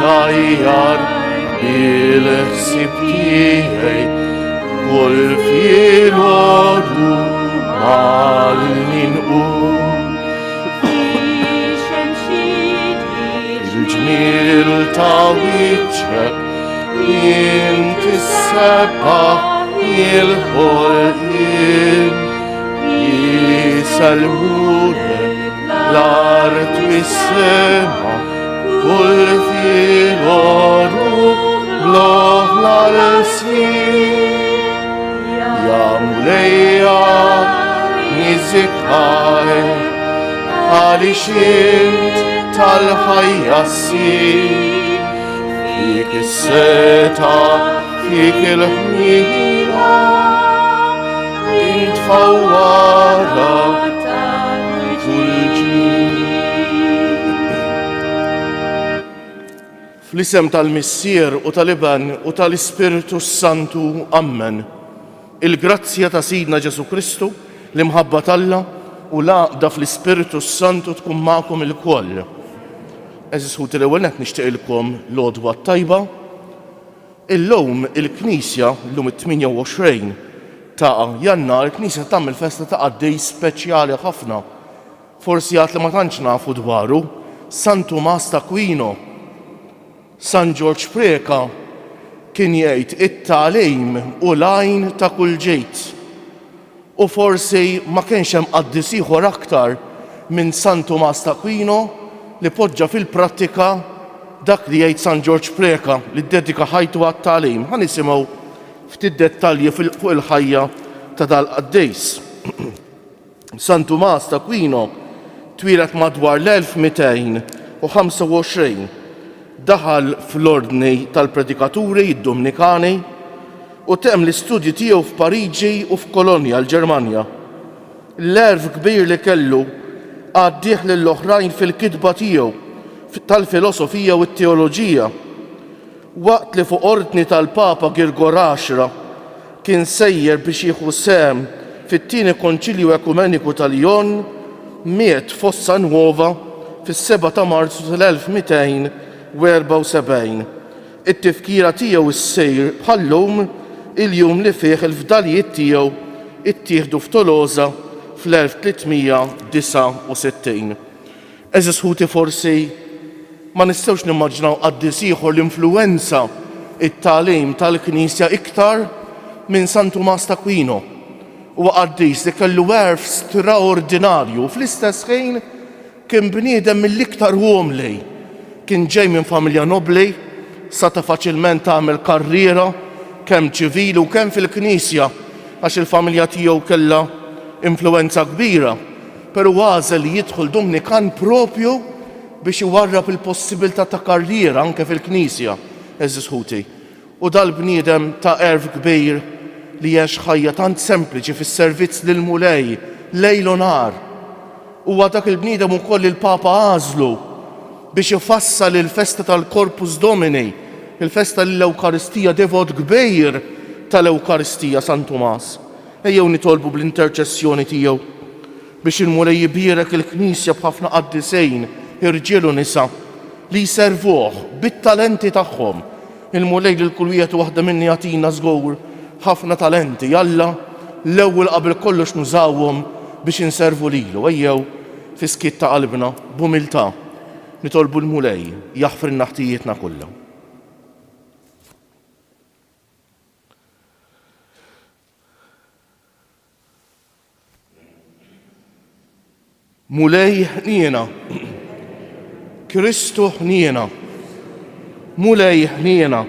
ħajjar bil-ħsib tiegħi kull filgħodu mal-inqum. Il-ġmiel ta' wiċċek inti s-sebbaħ il-ħolqien jisalmulek l-art u s-sema kull filgħodu bl-oħla l-snin. Ja Mulejja niżikaj għaliex int tal-ħajja ssir fik is-seta fik il-ħmira int fawwara kull ġid. Fl-isem tal-Missier u tal-Iban u tal-Ispiritu Santu, Amen. Il-grazzja ta' Sidna Ġesu Kristu, l-imħabba t'Alla u l-għaqda fl-Ispiritu Santu tkun magħkom il-koll. Eżis ħut l-ewwel qed nixtieqilkom l-għodwa tajba. Illum il-Knisja llum it-28 ta' Jannar il-Knisja tagħmel festa ta' għaddej speċjali ħafna. Forsi għad li ma tantx nafu dwaru, San Tumas d'Aquino. San George Preka kien jgħid it-tagħlim u l-għajn ta' kull ġejt. U forsi ma kienx hemm qaddis ieħor aktar minn San Tumas d'Aquino li poġġa fil-prattika dak li jgħid San George Preka li ddedika ħajtu għat-tagħlim. Ħa nisimgħu ftit dettalji fuq il-ħajja ta' dal-qaddejs. San Tumas d'Aquino twieled madwar l-1225. Daħal fl-ordni tal-predikaturi id-Dominikani u temm l-istudji tiegħu f'Pariġi u f'Kolonja l-Ġermanja. L-erf kbir li kellu għaddih lill-oħrajn fil-kitba tiegħu tal-filosofija u t-teoloġija. Waqt li fuq ordni tal-Papa Girgor 10 kien sejjer biex jieħu sehem fit-tieni Konċilju Ekumeniku ta' Lyon, miet f'Fossa Nuova fis-7 ta' Marzu tal-1274. It-tifkira tiegħu issejr bħallum il-jum li fih il-fdalijiet tiegħu ittieħdu f'Tolosa fl-1369. Eżis ħuti forsi ma nistgħux nimmaġinaw qaddis ieħor l-influwenza it-tagħlim tal-Knisja iktar minn San Tumas d'Aquino. Huwa qaddis li kellu werf straordinarju fl-istess ħin kien bniedem mill-iktar għomli. Kien ġej minn familja nobli, seta' faċilment tagħmel karriera kemm ċivili u kemm fil-Knisja għax il-familja tiegħu kellha influwenza kbira, però għażel li jidħol Dominikan propju biex iwarrab il-possibilità ta' karriera anke fil-Knisja, eżis ħuti. U dal-bniedem ta' erf kbir li jgħix ħajja tant sempliċi fis-servizz lil Mulej lejl u nhar. Huwa dak il-bniedem ukoll il-Papa għażlu biex ifassal il-festa tal-Corpus Domini, il-festa l-Ewkaristija, devot kbir tal-Ewkaristija San Tumas. Ejjew nitolbu bl-interċessjoni tiegħu biex il-Mulej jibierek il-Knisja b'ħafna qaddisejn, irġiel u nisa li jservuh bit-talenti tagħhom. Il-Mulej lil kull wieħed waħda minni jagħtina żgur ħafna talenti. Alla l-ewwel qabel kollox nużawhom biex inservu lilu. Ejjew fi skiet ta' qalbna b'umiltà nitolbu l-Mulej jaħfrilna ħtijietna kollha. Mulej ħniena, Kristu ħniena, Mulej ħniena,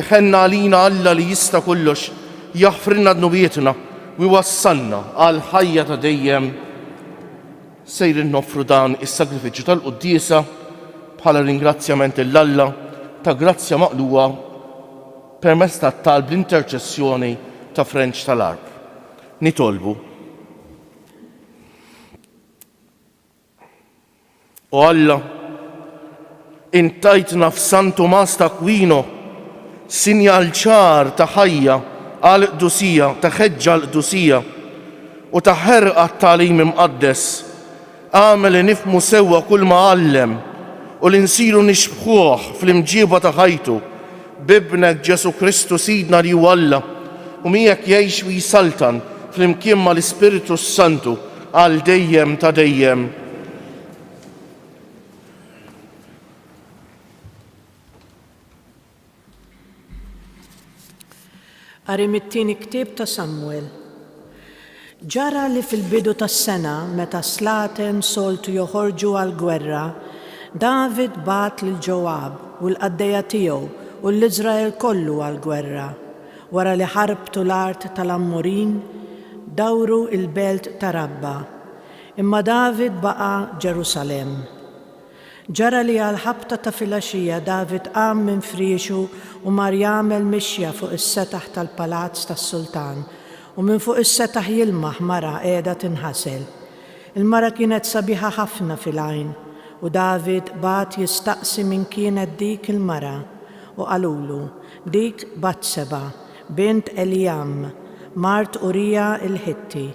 iħenna għalina Alla li jista' kollox jaħfrilna dnubietna u jwassalna għal ħajja ta' dejjem. Sejrin noffru dan is-sagrifiċċju tal-Quddiesa bħala ringrazzjament lill-Alla ta' grazzja maqluwa permezz tat-talb l-interċessjoni ta' French tal-Arb. Nitolbu. U Alla, intajtna f'San Tumas d'Aquino sinjal ċar ta' ħajja għal-qdusija, ta' ħeġġa għal-qdusija u ta' ħerqa t-tagħlim imqaddes. Għamel li nifhmu sewwa kull ma għallem u li nsiru nixbħuh fl-imġiba ta' ħajtu bibnek Ġesu Kristu Sidna li huwa Alla u miegħek jgħix u jisaltan fl-imkien mal-Ispiritu Santu għal dejjem ta' dejjem. Qari mit-tieni ktieb ta' Samuel. Ġara li fil-bidu tas-sena meta slaten soltu joħorġu għall-gwerra, David bat lil Ġoab u l-qaddeja tiegħu u l-Iżrael kollu għall-gwerra. Wara li ħarbtu l-art tal-Ammorin, dawru il-belt ta' Rabba. Imma David baqa' Ġerusalem. Ġara li għal-ħabta ta' filgħaxija David qam minn friexu u mar jagħmel mixja fuq is-setaħ tal-palazz tas-sultan u minn fuq is-setaħ jilmaħ mara qiegħda tinħasel. Il-mara kienet sabiħa ħafna fil-għajn u David bat jistaqsi min kienet dik il-mara u qalulu dik Batseba bint Elijam mart Urija il-Ħitti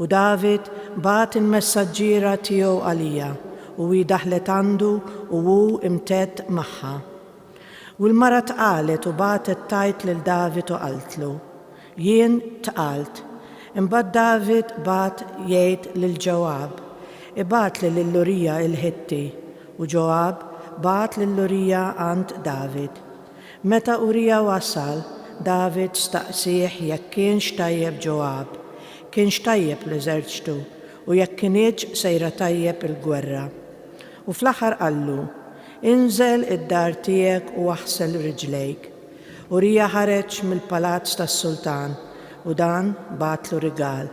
u David bat il-messaġġiera tiegħu għalija u daħlet għandu u hu imtett magħha. U l-mara tqalet u batet tajt lil David u qaltlu, jien tqalt. Imbagħad David bat jgħid lil Ġoab, ibat li lil Urija il-Ħitti u Ġoab bat lil Urija għand David. Meta Urija wasal, David staqsih jekk kienx tajjeb Ġoab, kienx tajjeb l-eżerċtu u jekk kienx sejra tajjeb il-gwerra. U fl-aħħar qallu, inżel id-dar tiegħek u waħsel riġlejk. Urija ħareġ mill-palazz tas-sultan u dan batlu rigal.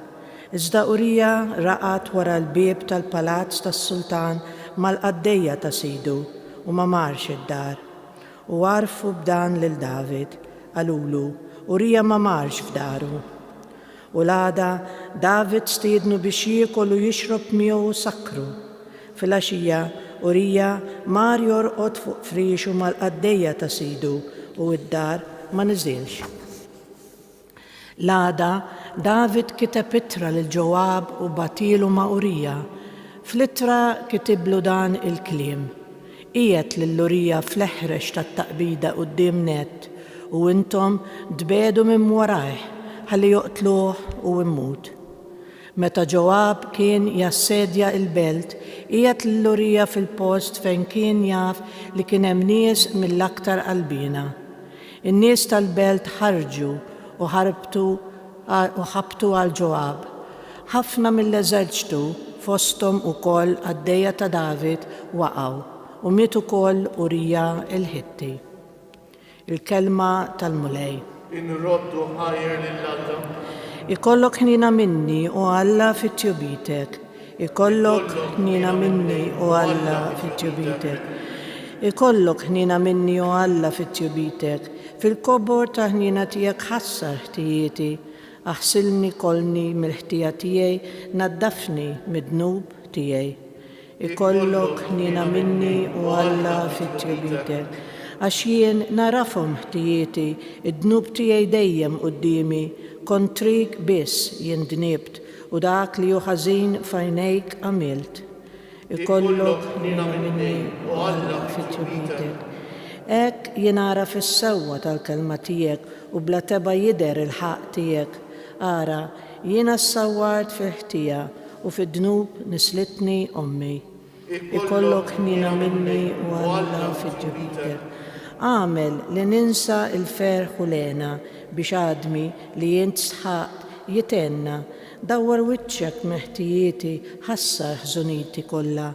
Iżda Urija raqat wara l-bieb tal-palazz tas-sultan mal-qaddejja ta' sidu u ma marx id-dar. U għarfu b'dan lil David, qalulu, Urija ma marx f'daru. U l-għada David stiednu biex jiekol u jixrob miegħu sakru. Fil-għaxija Urija mar jorqod fuq friexu mal-qaddejja ta' sidu u id-dar ma niżilx. L-għada David kiteb ittra lil Ġoab u batilu ma' Urija. Fl-ittra kitiblu dan il-kliem. Qiegħed lil Urija fl-eħrex tat-taqbida quddiem nett u intom dbedu minn warajh ħalli joqtluh u immut. Meta Ġoab kien jassedja il-belt, qiegħed lil Urija fil-post fejn kien jaf li kien hemm nies mill-aktar qalbina. In-nies tal-belt ħarġu u ħabtu għal Ġoab. Ħafna mill-eżerċtu fosthom ukoll għaddejja ta' David waqgħu u miet ukoll Urija il-Ħitti. Il-kelma tal-mulej. Inroddu ħajr lill-Alla. Ikollok ħnina minni u Alla fit-tjubitek. Ikollok ħnina minni u Alla fit-tjubitek. Ikollok ħnina minni u Alla fit-tjubitek. Fil-kobor ta' ħnina tiegħek ħassar ħtijieti. Aħsilni kolni mill-ħtija tiegħi, naddafni mid-dnub tiegħi. Ikollok ħnina minni u Alla fit-tjubitek. Għax jien narafhom ħtijieti, id-dnub tiegħi dejjem qudiemi, kontrik biss jien dniebt u dak li hu ħażin f'għajnejk għamilt. Ikollok ħnina minni u Alla fit-tjubitek. Hekk jien ara fis-sewwa tal-kelma tiegħek u bla teba jidher il-ħaq tiegħek. Ara jiena ssawwart fil-ħtija u fid-dnub nislitni ommi. Ikollok ħnina minni u Alla fit-tjubitek. Għamel li ninsa il-ferħ u lena biex għadmi li jint sħaqt jitenna dawwar wiċċek meħtijieti ħassar ħżuniti kollha.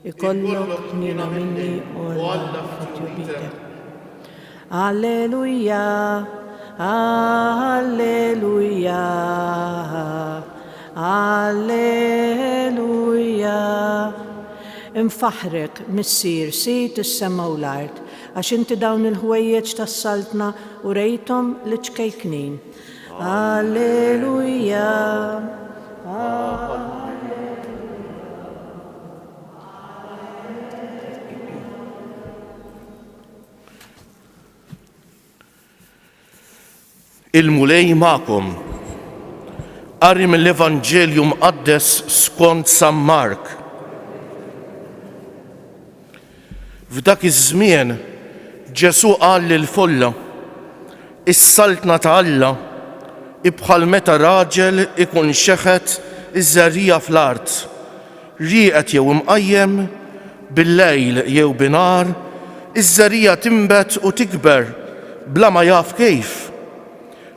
Ikollok ħnina minni u Alla fit-tjubitek. Alleluja, alleluja, alleluja. Infaħrek missier sit is-sema u l-art għax inti dawn il-ħwejjeġ tas-saltna u rejthom li ċkejknin. Alleluja. Il-mulej ma'kom. Qari mill-Evanġelju mqaddes skont San Mark. F'dak iż-żmien Ġesu qal lill-folla: is-saltna ta' Alla bħal meta raġel ikun xeħet iż-żerrija fl-art, rieqed jew imqajjem, bil-lejl jew binar, iż-żerrija tinbet u tikber bla ma jaf kejf.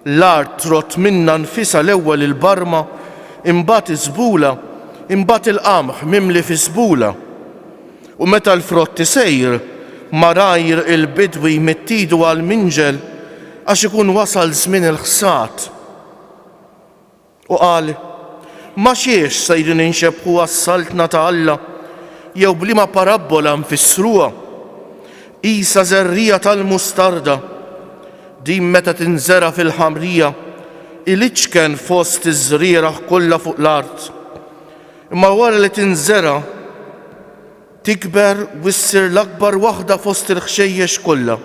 L-art trott minna nfisha l-ewwel il-barma, imbagħad iżbula, imbagħad il-qamħ mimli fi żbula. U meta l-frott isejr, marajr il-bidwi jmittidu għall-minġel għax ikun wasal żmien il-ħsad. U qal: ma xiex sejrin inxebħu għas-saltna ta' Alla, jew bliema parabbola nfissruha. Qisha żerrija tal-mustarda, din meta tinżera fil-ħamrija, iliċken fost iż-żrieraħ kollha fuq l-art. Imma wara li tinżera tikber u ssir l-akbar waħda fost il-ħxejjex kollha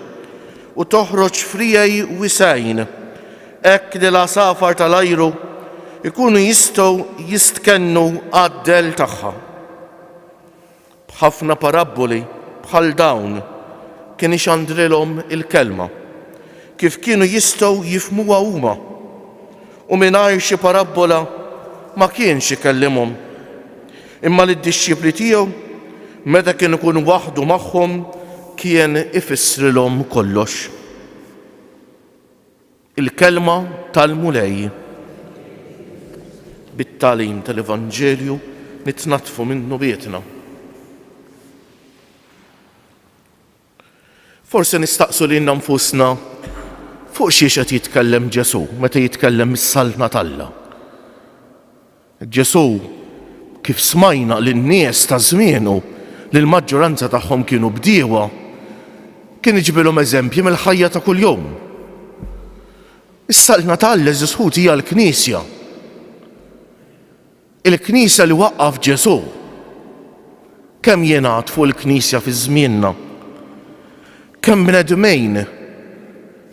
u toħroġ frijej wisgħin, hekk li l-għasafar tal-ajru ikunu jistgħu jistkennu għad-del tagħha. B'ħafna parabboli bħal dawn kien ixandrilhom il-kelma kif kienu jistgħu jifhmuha huma, u mingħajr xi parabbola ma kienx ikellimhom. Imma lid-dixxipli tiegħu meta kien ikun waħdu magħhom kien ifissrilhom kollox. Il-kelma tal-mulej. Bit-tagħlim tal-Evanġelju nitnatfu minnu bietna. Forsi nistaqsu lilna nfusna fuq xiex qed jitkellem Ġesu meta jitkellem is-saltna tal-Alla. Ġesu kif smajna lin-nies ta' żmienu li l-maġġoranza tagħhom kienu bdiewa, kien iġibilhom eżempji mill-ħajja ta' kuljum. Is-saltna ta' Alla eżisħut hija l-Knisja. Il-Knisja li waqqaf Ġesu. Kemm jingħad fuq il-Knisja fi żmienna? Kemm bnedmejn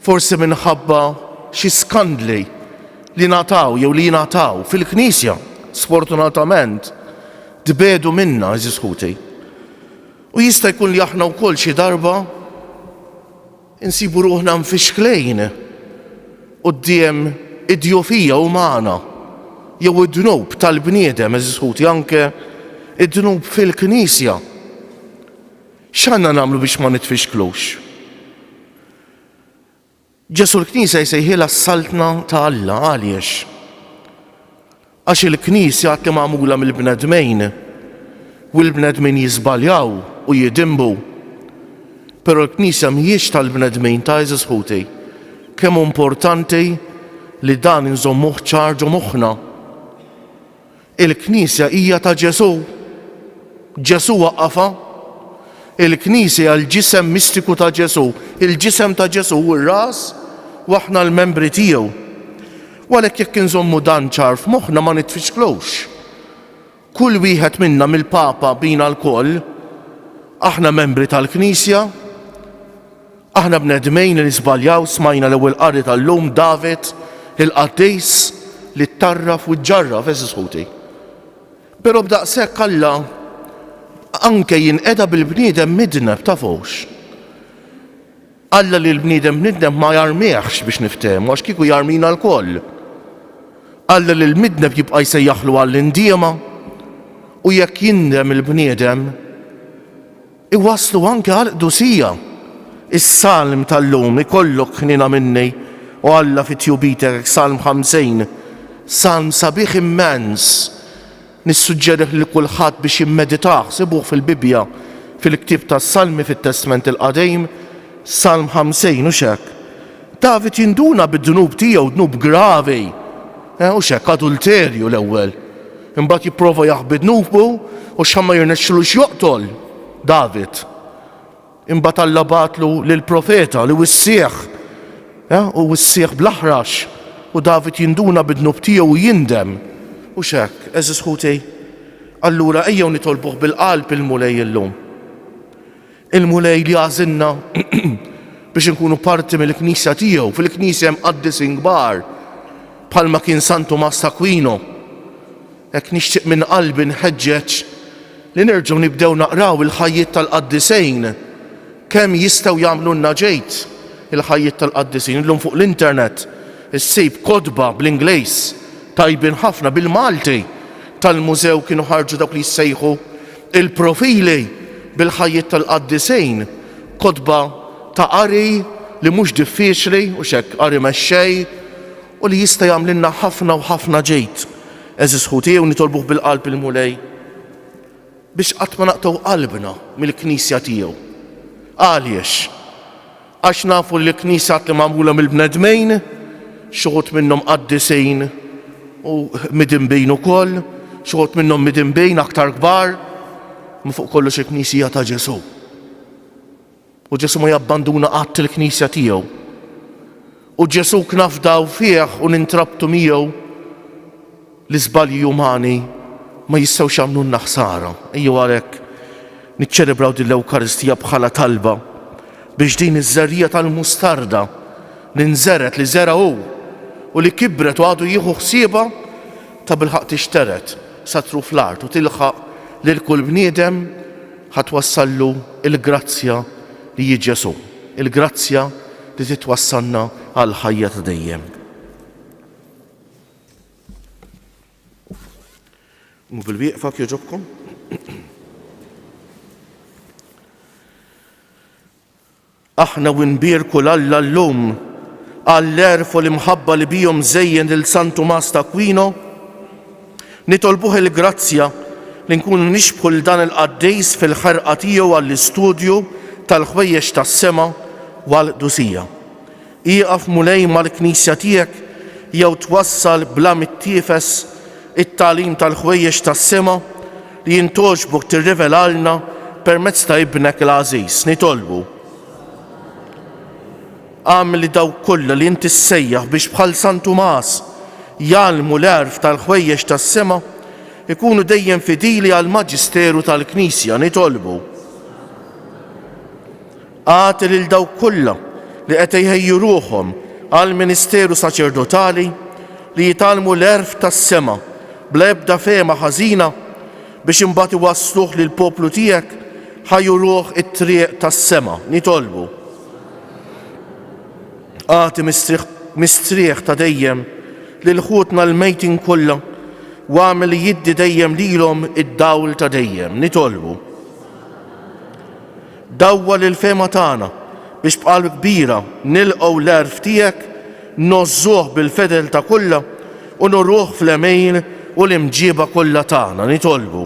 forsi minħabba xi skandli li ngħataw jew li jingħataw fil-Knisja, sfortunatament, tbedu minna eżisħuti. U jista' jkun li aħna wkoll xi darba insibu ruħna mfixklejn quddiem id-djufija umana jew id-dnub tal-bniedem eżisħuti, anke id-dnub fil-Knisja. X'għandna nagħmlu biex ma nitfixklux? Ġesu l-Knisja jsejħilha s-saltna ta' Alla għaliex? Għax il-Knisja għad li magħmula mill-bnedmejn u l-bnedmin jiżbaljaw u jidimbu. Però l-Knisja mhijiex tal-bnedmin ta' eżisħuti. Kemm importanti li dan inżommuh ċar ġo moħħna. Il-Knisja hija ta' Ġesu. Ġesu waqqafha. Il-Knisja l-ġisem mistiku ta' Ġesu, il-ġisem ta' Ġesu u r-ras u aħna l-membri tiegħu. Għalhekk jekk inżommu dan ċar f'moħħna ma nitfixklux. Kull wieħed minna mill-Papa bina l-koll, aħna membri tal-Knisja, aħna bnedmejn li żbaljaw, smajna l-ewwel qari tal-lum David il-Qaddejs li ttarraf u ġġarraf eżisħuti. Però b'daqshekk Alla anke jinqeda bil-bniedem midneb tafux. Alla li l-bniedem midneb ma jarmieħx biex niftehmu għax kieku jarmina l-koll. Alla li l-midneb jibqa' jsejjaħlu għall-indiema u jekk jindem il-bniedem iwasslu anke għal qdusija. Is-salm tal-lum ikollok ħnina minni u Alla fit-tjubitek Salm 50, salm sabiħ immens. Nissuġġerih li kulħadd biex jimmeditah, sibuh fil-Bibja, fil-ktieb tas-Salmi fit-Testament il-Qadim, Salm 50 u xek. David jinduna bid-dnub tiegħu, dnub gravi. U xek, adulterju l-ewwel. Imbagħad jipprova jaħbi dnubu u x'ma jirnexxilux joqtol David. Imbagħad Alla batlu lill-profeta li wissieħ, u wissieħ bl-aħrax, u David jinduna bid-dnub tiegħu u jindem. U xek, eżisħuti, allura ejjew nitolbuh bil-qalb il-mulej illum. Il-mulej li għażilna biex nkunu parti mill-Knisja tiegħu, fil-Knisja hemm qaddisin kbar bħalma kien Sant Tomas d'Aquino. Hekk nixtieq minn qalbi nħeġġeġ li nerġgħu nibdew naqraw il-ħajjiet tal-qaddisejn kemm jistgħu jagħmlulna ġejt il-ħajjiet tal-qaddisin. Illum fuq l-internet issib kodba bl-Ingliż tajbin ħafna bil-Malti tal-mużew kienu ħarġu dawk li jissejħu il-profili bil-ħajjiet tal-qaddisin. Kodba ta' qari li mhux diffiċli u xekk qari mexxej u li jista' jagħmlilna ħafna u ħafna ġejt. Eżis ħuti u nitolbuh bil-qalb il-mulej biex qatt ma naqtaw qalbna mill-Knisja tiegħu. Għaliex? Għax nafu li l-Knisjat li magħmula mill-bnedmejn xuħut minnhom qaddisejn u midinbejn ukoll, xuħut minnhom midinbejn aktar kbar, ma fuq kollox il-Knisja ta' Ġesu. U Ġesu ma jabbanduna qatt il-Knisja tiegħu. U Ġesu knafdaw fih u nintrabtu miegħu l-iżbalji umani ma jistgħux jagħmlulna ħsara. Ejjew għalhekk niċċelebraw din l-Ewkaristija bħala talba biex din iż-żerrija tal-mustarda li nżeret li żera hu u li kibret u għadu jieħu ħsiebha ta' bilħaq tixteret satru fl-art u tilħaq lil kull bniedem ħatwassallu il-grazzja li jiġi Ġesu, il-grazzja li titwassalna għal ħajja ta' dejjem. U bil-wieqfa jogħġobkom. Aħna winbierku l-Alla llum għall-erf u l-imħabba li bijom żejjen il-San Tumas d'Aquino, nitolbuh il-grazzja li nkunu nixbħu l-dan il-qaddejs fil-ħerqa tiegħu għall-istudju tal-ħwejjeġ tas-sema u għall-qdusija. Ieqaf mulej mal-Knisja tiegħek jew twassal bla mittiefes it-tagħlim tal-ħwejjeġ tas-sema li jintoġbok tirrivelalna permezz ta' ibnek l-għażiż. Nitolbu għamel li daw kollha li inti ssejjaħ biex bħal San Tumas jgħallmu l-għerf tal-ħwejjeġ tas-sema ikunu dejjem fidili għal maġisteru tal-Knisja. Nitolbu għati lil daw kollha li qed jħejju ruħhom għal ministeru saċerdotali li jitalmu l-għerf tas-sema bla ebda fehma ħażina biex imbagħad iwassluh lil poplu tiegħek ħajjuruh it-triq tas-sema. Nitolbu għati mistrieħ ta' dejjem lil ħutna l-mejtin kollha u għamel li jiddi dejjem lilhom id-dawl ta' dejjem. Nitolbu dawwa lil fehma tagħna biex b'qalb kbira nilqgħu l-għerf tiegħek, nożżuh bil-fedel ta' kollha u nurruh fl-emejn u l-imġiba kollha tagħna. Nitolbu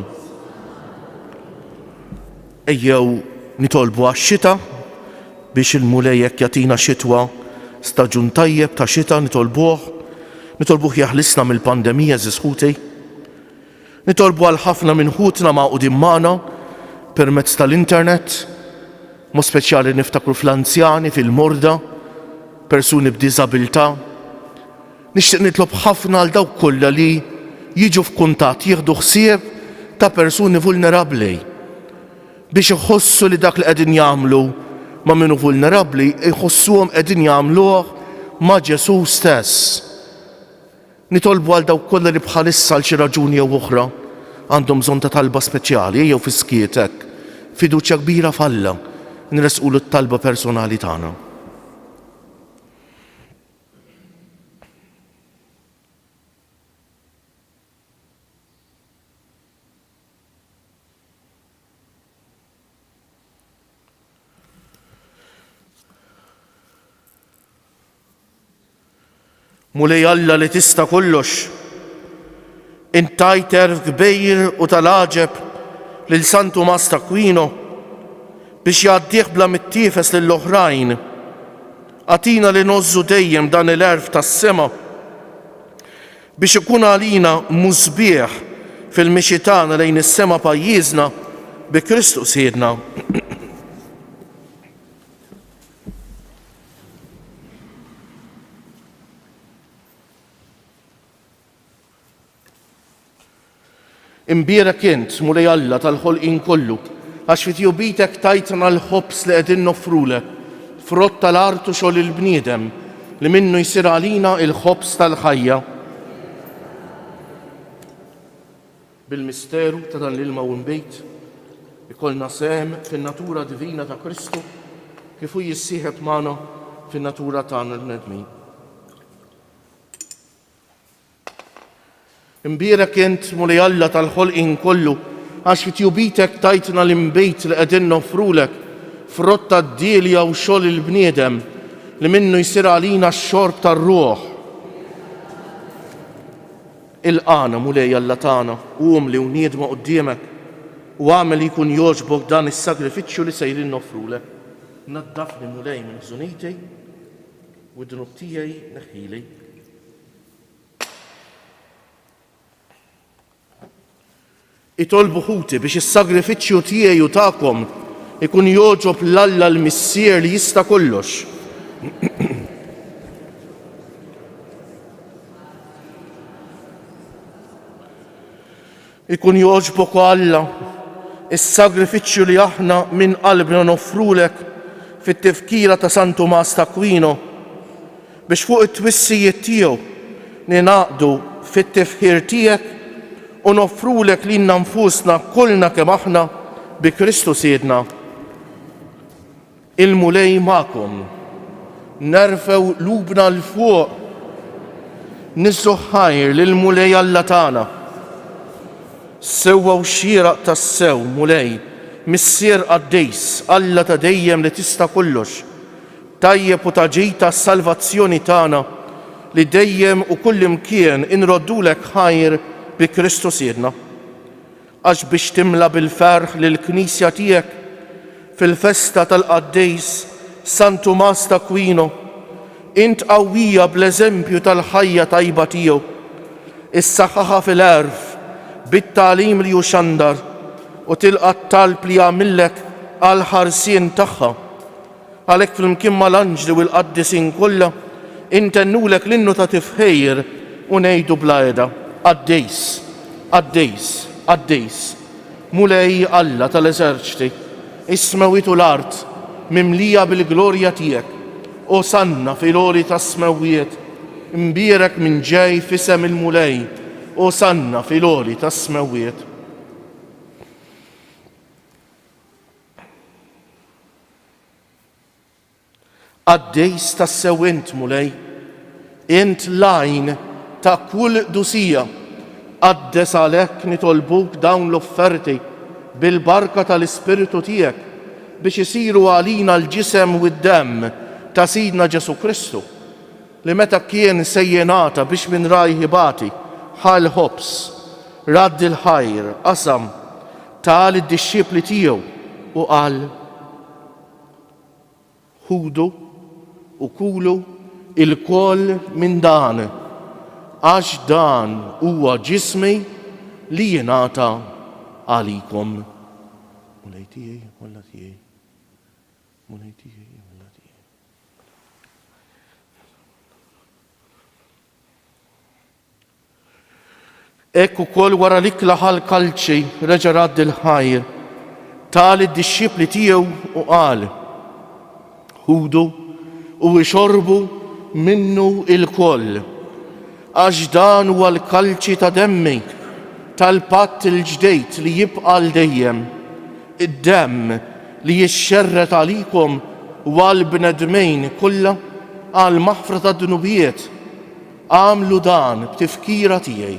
ejjew nitolbu għax-xita biex il-mulejjek jagħtina xitwa staġun tajjeb ta' xita. Nitolbuh jaħlisna mill-pandemija żisħuti. Nitolbu għal ħafna minn ħutna ma' qudiem magħna permezz tal-internet, mo speċjali niftakru fl-anzjani, fil-morda, persuni b'diżabilità. Nixtieq nitlob ħafna għal dawk kollha li jiġu f'kuntatt jieħdu ħsieb ta' persuni vulnerabbli biex iħossu li dak li qegħdin jagħmlu ma' minnu vulnerabbli jħossuhom qegħdin jagħmluh ma' Ġesu stess. Nitolbu għal dawk kollha li bħalissa għal xi raġuni jew oħra għandhom bżonn ta' talba speċjali jew fi skietek, fiduċja kbira f'Alla nresqulu t-talba personali tagħna. Mulej Alla li tista' kollox, intajt erf kbir u tal-għaġeb lil San Tumas d'Aquino biex jgħaddih bla mittiefes lill-oħrajn. Għatina li nożżu dejjem dan il-erf tas-sema biex ikun għalina mużbieħ fil-mixi tagħna lejn is-sema pajjiżna bi Kristu Siedna. Imbierek int, mulej Alla tal-ħolqien kollu, għax fit jubitek tajtna l-ħobs li qegħdin noffrulek, frott tal-art u xogħol il-bniedem li minnu jsir għalina il-ħobs tal-ħajja. Bil-misteru ta' dan l-ilma u nbejt ikollna sehem fin-natura divina ta' Kristu kif hu jissieħeb magħna fin-natura tagħna l-bnedmin. Imbierek int mulej Alla tal-ħolqien kollu għax fit-tjubitek tajtna l-imbejt li qegħdin noffrulek frott tad-dielja u xogħol il-bniedem li minnu jsir għalina x-xorb tar-ruħ. Il-qana mulej Alla tagħna qumli u niedma quddiemek u għamel jkun jogħġbok dan is-sagrifiċċju li sejrin noffrulek. Naddafni mulej minn ħżunitej u d-dnub tiegħi neħħili. Itolbu ħuti biex is-sagrifiċċju tiegħi u tagħkom ikun jogħġob l-Alla l-Missier li jista' kollox. Ikun jogħġbok Alla is-sagrifiċċju li aħna minn qalbna noffrulek fit-tifkira ta' San Tumas d'Aquino biex fuq it-twissijiet tiegħu ninaqdu fit-tifħir tiegħek u noffrulek lilna nfusna kollna kemm aħna bi Kristu Siedna. Il-mulej magħkom, nerfew lubna l-fuq, nissu ħajr lill-mulej Alla tagħna. Sewwa xieraq tas-sew mulej, Missier Qaddejs, Alla ta' dejjem li tista' kollox, tajjeb u taġita s-salvazzjoni tagħna li dejjem u kullimkien inroddulek ħajr bi Kristu Siedna. Għax biex timla bil-ferħ lill-Knisja tiegħek fil-festa tal-Qaddejs San Tumas d'Aquino, int qawwija bl-eżempju tal-ħajja tajba tiegħu, issaħħaħa fil-għerf bit-tagħlim li hu xandar u tilqa' t-talb li jagħmillek għal ħarsien tagħha. Għalhekk flimkien mal-anġli u l-qaddisin kollha intennulek l-innu ta' tifħejr u ngħidu bla qiegħda: Qaddejs, Qaddejs, Qaddejs, mulej Alla tal-eżerċiti, is-smewwiet u l-art mimlija bil-glorja tiegħek, osanna fil-għoli tas-smewwiet, imbierek minn ġej f'isem il-mulej, osanna fil-għoli tas-smewwiet. Qaddejs tas-sew int mulej, int lajn ta' kull dusija, qaddes għalhekk nitolbuk dawn l-offerti bil-barka tal-Ispiritu tiegħek biex isiru għalina l-ġisem u d-demm ta' Sidna Ġesu Kristu li meta kien sejjenata biex minn rajhi bati ħal ħobs, radd il-ħajr, qasam tal id-dixxipli tiegħu u qal: ħudu u kulu il-koll minn dan, għax dan huwa ġismi li jingħata għalikom. Mulej tiegħi walla tiegħi, mulej tiegħi walla tiegħi. Hekk ukoll wara l-ikla ħal-kalċi reġa' radd il-ħajr tal id-dixxipli tiegħu u qal: ħudu u ixorbu minnu il-koll, għax dan huwa l-kalċi ta' demmi tal-patt il-ġdejt li jibqa' l-dejjem, id-demm li jixxerret għalikom u għall-bnedmejn kollha għal maħfra ta' dnubijiet. Għamlu dan b'tifkira tiegħi.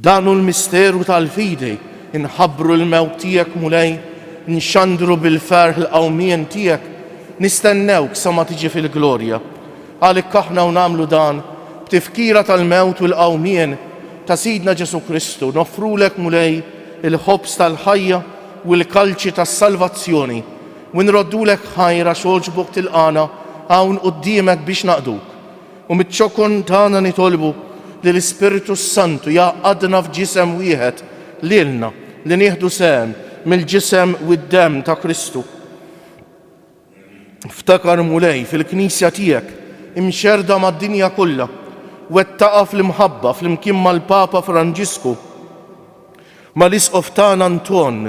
Danu l-misteru tal-fidi, inħabbru l-mewt tiegħek mulej, nxandru bil-ferħ l-qawmien tiegħek, nistennewk sa ma tiġi fil-glorja. Għalhekk aħna u nagħmlu dan b'tifkira tal-mewt u l-qawmien ta' Sidna Ġesu Kristu, noffrulek mulej il-ħobs tal-ħajja u l-kalċi tas-salvazzjoni u nroddulek ħajra xogħġbok tilqana hawn quddiemek biex naqduk. U mit-ċokun tagħna nitolbu li l-Ispiritu Santu jaqadna f'ġisem wieħed lilna li nieħdu sehem mill-ġisem u d-demm ta' Kristu. Ftakar mulej fil-Knisja tiegħek imxerda mad-dinja kollha wettaqa fl-imħabba flimkien mal-Papa Franġisku mal-Isqof tagħna Anton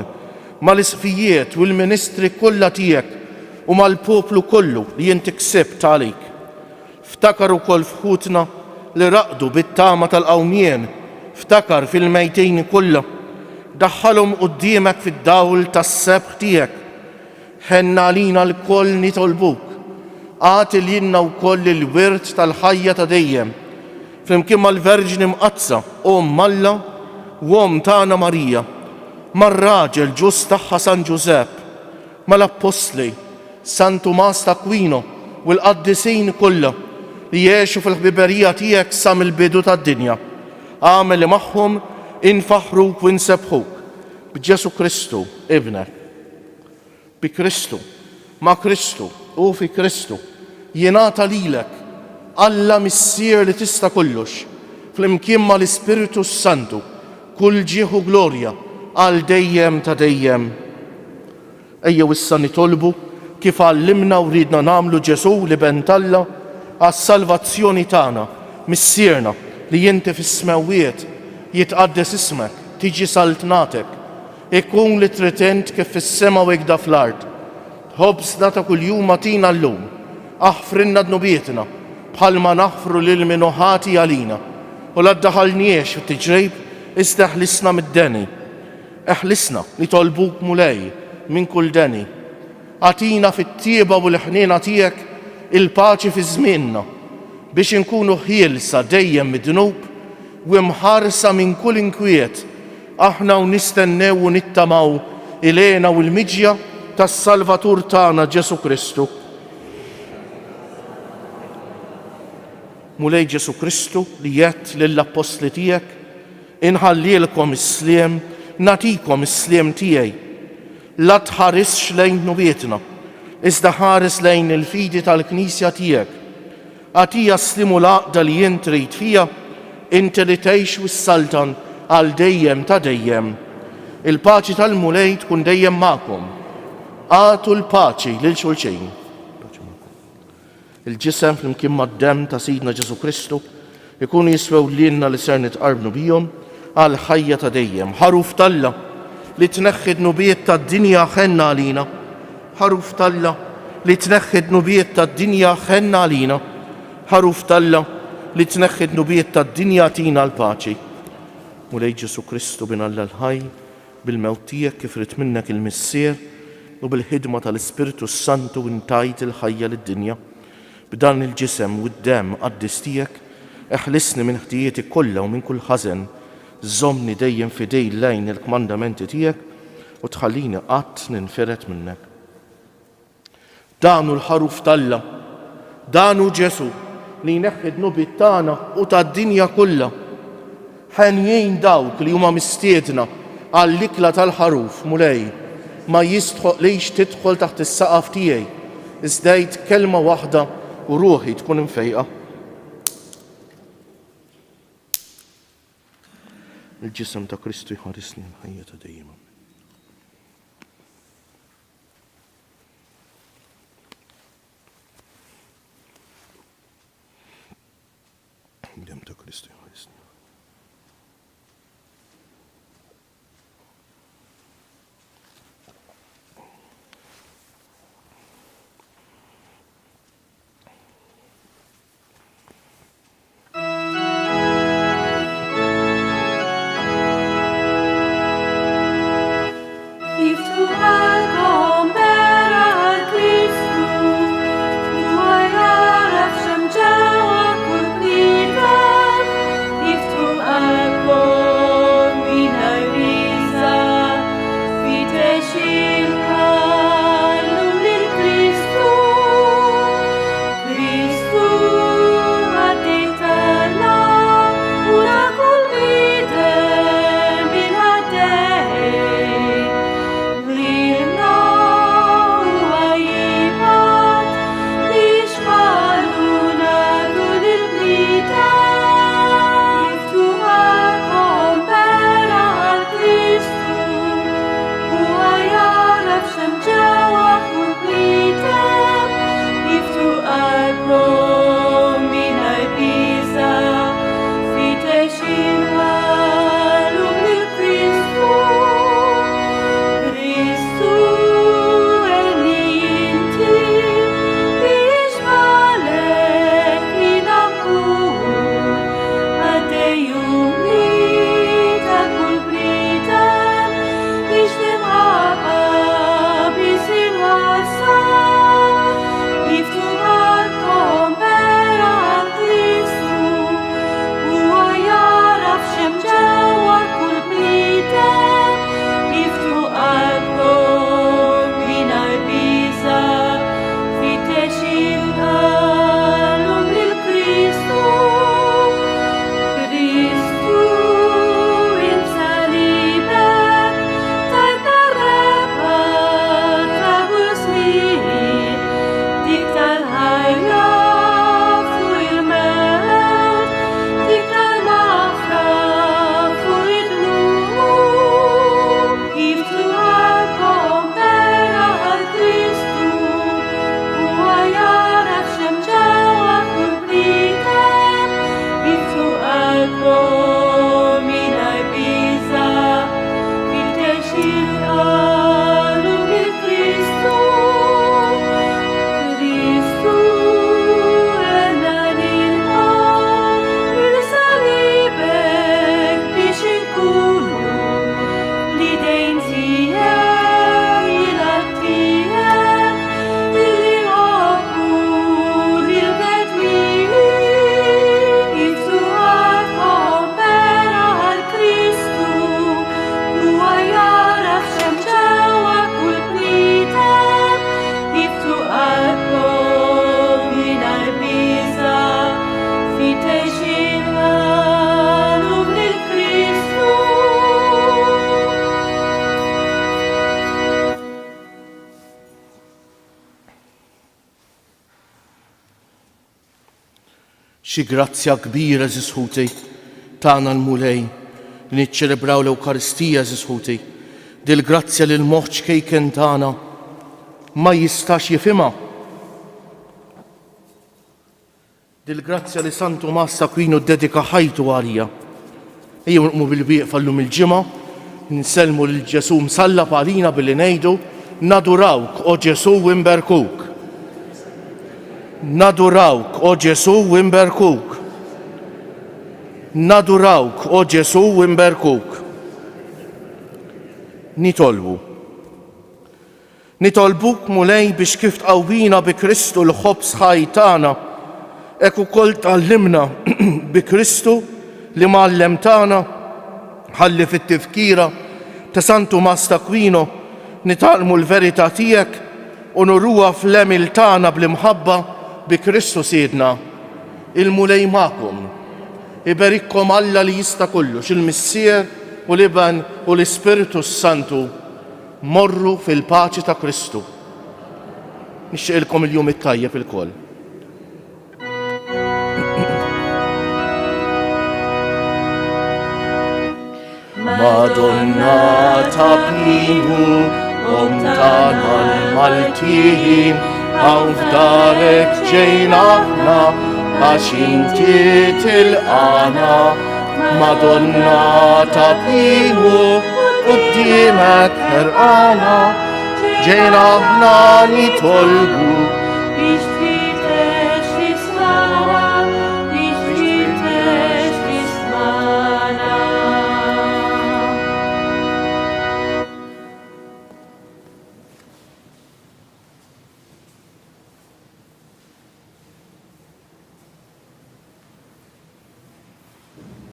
mal-isfijiet u l-ministri kollha tiegħek u mal-poplu kollu li inti ksibt għalik. Ftakar ukoll fħutna li raqdu bit-tama tal-qawmien, ftakar fil-mejtejn kollha, daħħalhom quddiemek fid-dawl tas-sebħ tiegħek. Ħenna għalina l-koll nitolbuk, għati lilna wkoll il-wirt tal-ħajja ta' dejjem, flimkien mal-Verġni Mqazza, Alla u tagħna Marija, mar-raġel ġust tagħha San Ġusepp, mal-Apostli, San Tumas d'Akwino u l-qaddisin kollha li jgħixu fil-ħbiberija tiegħek sa mill-bidu tad-dinja. Għamel li magħhom infaħruk u nsebħuk b'Ġesu Kristu, Ibnek. Bi Kristu, ma' Kristu u fi Kristu jingħata lilek Alla missier li tista' kollox, flimkien mal-Ispiritu Santu, kull ġieħu glorja għal dejjem ta' dejjem. Ejjew issa nitolbu kif għallimna u ridna nagħmlu Ġesu li bentalla għas-salvazzjoni tagħna, missierna li inti fis-smewwiet jitqaddes ismek, tiġi saltnatek, ikun li tritent kif fis-sema u ikda fl-ard. Ħobsna ta' kuljum atina llum, aħfrinna dnubietna bħalma naħfru lil min ħati għalina, u la ddaħalniex fit-tiġrejb iżda ħlisna mid-deni. Eħlisna li tolbuk mulej minn kull deni. Għatina fit-tieba u l-ħniena tiegħek il-paċi fi żmienna biex inkunu ħielsa dejjem mid-dnub u mħarsa minn kull inkwiet, aħna u nistennew u nittamaw ilena u l-miġja tas-Salvatur tagħna Ġesu Kristu. Mulej Ġesu Kristu li jett lill-Apostli tiegħek, inħallilkom is-sliem, natikom is-sliem tiegħi. La tħarisx lejn nubietna, iżda ħares lejn il-fidi tal-Knisja tiegħek. Għatija slimu l-għaqda li jint trid fija, inti li tgħix wis-saltan għal dejjem ta' dejjem. Il-paċi tal-mulej tkun dejjem magħkom. Għatu l-paċi lil xulxejn. Il-ġisem flimkien mad-dem ta' Sidna Ġesu Kristu ikunu jiswew lilna li ser nitqarbnu bihom għal ħajja ta' dejjem. Ħaruf Talla li tneħħi d-nubiet tad-dinja ħenna għalina. Ħaruf Talla li tneħħi d-nubiet tad-dinja ħenna għalina. Ħaruf Talla li tneħħi d-nubiet tad-dinja tina l-paċi. Mulej Ġesu Kristu bin Alla l-ħaj, bil-mewt tiegħek kif rid minnek il-missier u bil-ħidma tal-Ispiritu Santu intajt il-ħajja lid-dinja. B'dan il-ġisem u d-dem qaddis tiegħek, eħlisni minn ħtijieti kollha u minn kull ħażen, żommni dejjem fidej lejn il-kmandamenti tiegħek u tħallini qatt ninferet minnek. Danu l-ħaruf Talla, danu Ġesu li jneħħi d-nubiet tagħna u tad-dinja kollha. Ħenjejn dawk li huma mistiedna għall-ikla tal-ħaruf mulej ma jistħoqlix tidħol taħt is-saqaf tiegħi, iżda jgħid kelma waħda u ruħi tkun imfejqa. Il-ġisem ta' Kristu jħarisni l-ħajja ta' dejjem. Il-ġisem ta' Kristu jħarisni. If Xi grazzja kbira żisħuti tagħna l-mulej li niċċelebraw l-Ewkaristija żisħuti. Dil-grazzja li l-moħħ kejken tagħna ma jistax jifhimha. Dil-grazzja li San Tumas d'Akwino ddedika ħajtu għalija. Ejjew nqmu bil-wieqfa llum il-ġimgħa, nsellmu lil Ġesu msallab għalina billi ngħidu nadurawk o Ġesu imberkuk. Nadurawk o Ġesu imberkuk. Nadurawk o Ġesu imberkuk. Nitolbuk mulej biex kif tqawwina bi Kristu l-ħobb sħaj tagħna, hekk ukoll tgħallimna bi Kristu li mgħallem tagħna ħalli fit-tifkira ta' San Tumas d'Akwino nitgħallmu l-verità tiegħek u nurruha fl-emil tagħna bl-imħabba bi Kristu Siedna. Il-mulej magħkom. Iberikkom Alla li jista' kollox, il-Missier u l-Iban u l-Ispiritu Santu. Morru fil-paċi ta' Kristu. Nixtieqilkom il-jum it-tajjeb il-koll. Madonna ta' Pinu, tagħna l-Maltin, hawn f'darek ġejna aħna għax inti tilqana. Madonna ta' Pinu, qudiemek ħerqana, ġejna aħna nitolbu biex